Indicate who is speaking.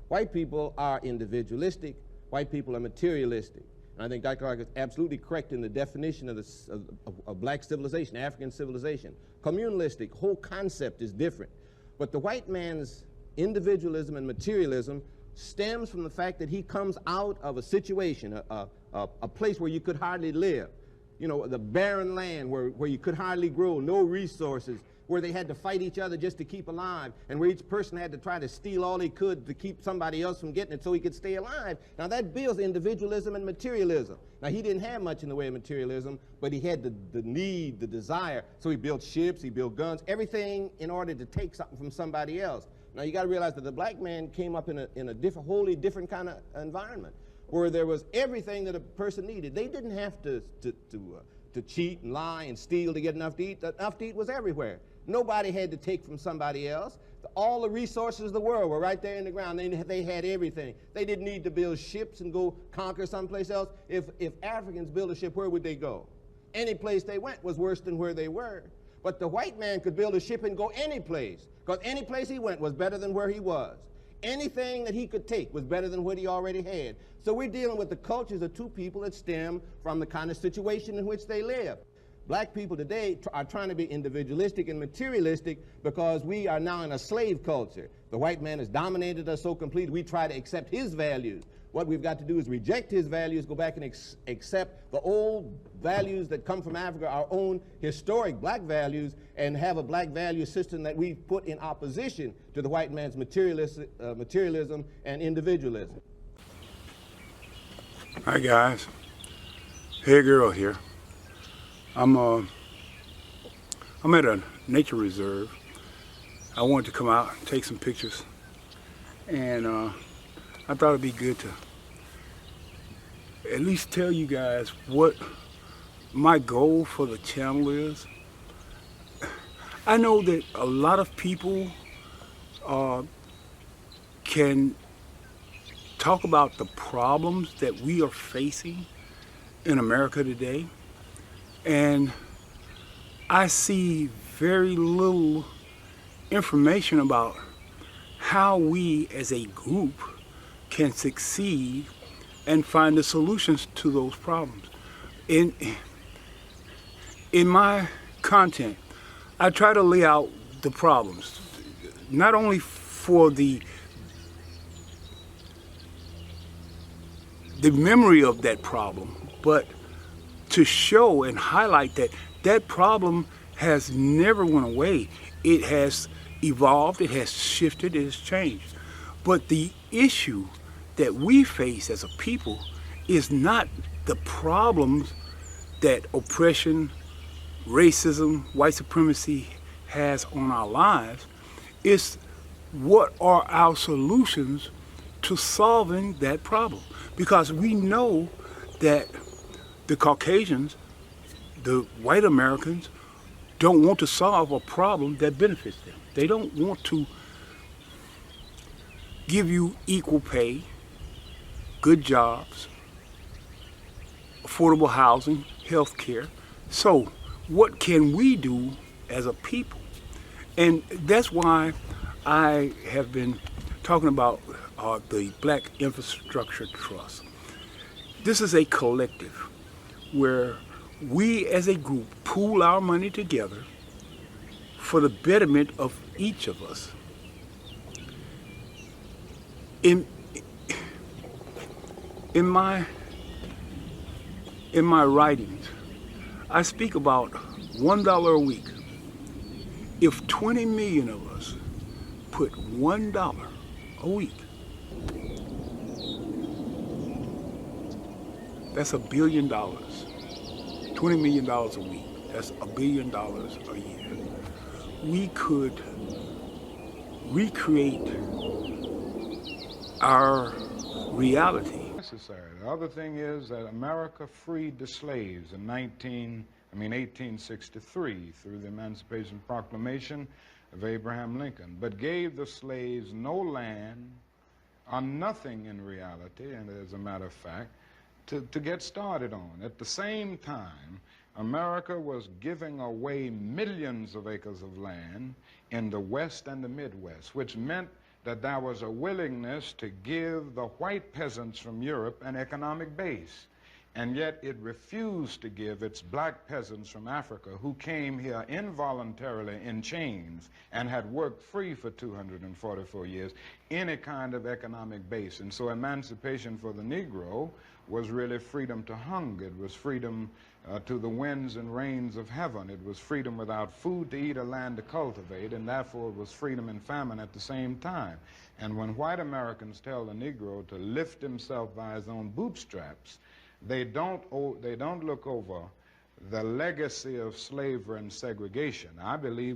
Speaker 1: White people are individualistic. White people are materialistic. And I think Dr. Clark is absolutely correct in the definition of black civilization, African civilization. Communalistic, whole concept is different. But the white man's individualism and materialism stems from the fact that he comes out of a situation, a place where you could hardly live. You know, the barren land where you could hardly grow, no resources, where they had to fight each other just to keep alive, and where each person had to try to steal all they could to keep somebody else from getting it so he could stay alive. Now that builds individualism and materialism. Now he didn't have much in the way of materialism, but he had the need, the desire, so he built ships, he built guns, everything in order to take something from somebody else. Now you got to realize that the black man came up in a wholly different kind of environment, where there was everything that a person needed. They didn't have to cheat and lie and steal to get enough to eat. Enough to eat was everywhere. Nobody had to take from somebody else. All the resources of the world were right there in the ground. They had everything. They didn't need to build ships and go conquer someplace else. If Africans built a ship, where would they go? Any place they went was worse than where they were. But the white man could build a ship and go any place, because any place he went was better than where he was. Anything that he could take was better than what he already had. So we're dealing with the cultures of two people that stem from the kind of situation in which they live. Black people today are trying to be individualistic and materialistic because we are now in a slave culture. The white man has dominated us so completely, we try to accept his values. What we've got to do is reject his values, go back and accept the old values that come from Africa, our own historic black values, and have a black value system that we put in opposition to the white man's materialism and individualism.
Speaker 2: Hi guys, Hey Girl here. I'm at a nature reserve. I wanted to come out and take some pictures, and I thought it'd be good to at least tell you guys what my goal for the channel is. I know that a lot of people can talk about the problems that we are facing in America today, and I see very little information about how we as a group can succeed and find the solutions to those problems. In my content, I try to lay out the problems, not only for the memory of that problem, but to show and highlight that that problem has never went away. It has evolved, it has shifted, it has changed. But the issue that we face as a people is not the problems that oppression, racism, white supremacy has on our lives. It's what are our solutions to solving that problem. Because we know that the Caucasians, the white Americans, don't want to solve a problem that benefits them. They don't want to give you equal pay, good jobs, affordable housing, health care. So what can we do as a people? And that's why I have been talking about the Black Infrastructure Trust. This is a collective where we as a group pool our money together for the betterment of each of us. In my writings, I speak about $1 a week. If 20 million of us put $1 a week, that's $1 billion. $20 million a week, that's $1 billion a year. We could recreate our reality.
Speaker 3: Necessary. The other thing is that America freed the slaves in 1863 through the Emancipation Proclamation of Abraham Lincoln, but gave the slaves no land or nothing in reality, and as a matter of fact, to get started on. At the same time, America was giving away millions of acres of land in the West and the Midwest, which meant that there was a willingness to give the white peasants from Europe an economic base. And yet it refused to give its black peasants from Africa, who came here involuntarily in chains and had worked free for 244 years, any kind of economic base. And so emancipation for the Negro was really freedom to hunger. It was freedom to the winds and rains of heaven. It was freedom without food to eat or land to cultivate, and therefore it was freedom and famine at the same time. And when white Americans tell the Negro to lift himself by his own bootstraps, they don't look over the legacy of slavery and segregation. I believe